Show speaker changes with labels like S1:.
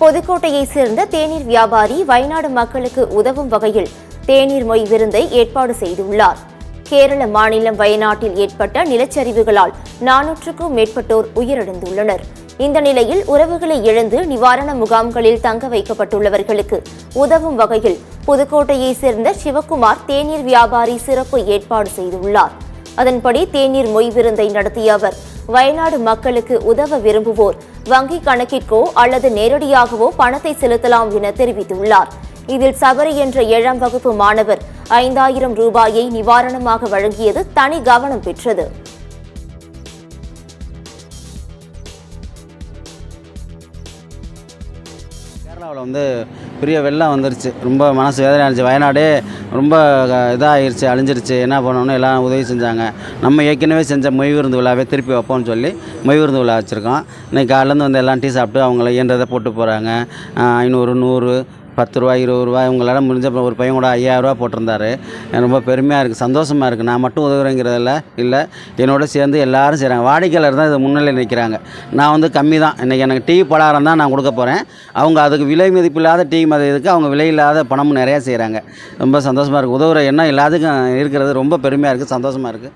S1: புதுக்கோட்டையைச் சேர்ந்த தேநீர் வியாபாரி வயநாடு மக்களுக்கு உதவும் வகையில் தேநீர் மொய் விருந்தை ஏற்பாடு செய்துள்ளார். கேரள மாநிலம் வயநாட்டில் ஏற்பட்ட நிலச்சரிவுகளால் 400க்கும் மேற்பட்டோர் உயிரிழந்துள்ளனர். இந்த நிலையில் உறவுகளை இழந்து நிவாரண முகாம்களில் தங்க வைக்கப்பட்டுள்ளவர்களுக்கு உதவும் வகையில் புதுக்கோட்டையைச் சேர்ந்த சிவக்குமார் தேநீர் வியாபாரி சிறப்பு ஏற்பாடு செய்துள்ளார். அதன்படி தேநீர் மொய் விருந்தை நடத்திய அவர், வயநாடு மக்களுக்கு உதவ விரும்புவோர் வங்கி கணக்கிற்கோ அல்லது நேரடியாகவோ பணத்தை செலுத்தலாம் என தெரிவித்துள்ளார். இதில் சபரி என்ற 7ஆம் வகுப்பு மாணவர் 5000 ரூபாயை நிவாரணமாக வழங்கியது தனி கவனம் பெற்றது.
S2: கேரளாவில் பெரிய வெள்ளம் வந்துருச்சு. ரொம்ப மனசு வேதனை ஆயிடுச்சு. வயநாடே ரொம்ப இதாகிருச்சு, அழிஞ்சிருச்சு. என்ன பண்ணணும்னு எல்லாம் உதவி செஞ்சாங்க. நம்ம ஏற்கனவே செஞ்ச மொய் விருந்து விழாவே திருப்பி வைப்போம்னு சொல்லி மொய் விருந்து விழா வச்சுருக்கோம். இன்றைக்கி காலையிலேருந்து எல்லாம் டீ சாப்பிட்டு அவங்கள இயன்றதை போட்டு போகிறாங்க. 500, 100, 10 ரூபா, 20 ரூபா, உங்களால் முடிஞ்ச ஒரு பையன் கூட 5000 ரூபா போட்டிருந்தாரு. ரொம்ப பெருமையாக இருக்குது, சந்தோஷமாக இருக்குது. நான் மட்டும் உதவுறேங்கிறதில்ல இல்லை, என்னோட சேர்ந்து எல்லாரும் செய்கிறாங்க. வாடிக்கையாளர் தான் இது முன்னிலையில் நிற்கிறாங்க. நான் கம்மி தான். இன்றைக்கி எனக்கு டீ பலகாரம் தான் நான் கொடுக்க போகிறேன். அவங்க அதுக்கு விலை மதிப்பு இல்லாத டீ மதிப்புக்கு அவங்க விலை இல்லாத பணமும் நிறையா செய்கிறாங்க. ரொம்ப சந்தோஷமாக இருக்குது. உதவுற எண்ணம் எல்லாத்துக்கும் இருக்கிறது ரொம்ப பெருமையாக இருக்குது, சந்தோஷமாக இருக்குது.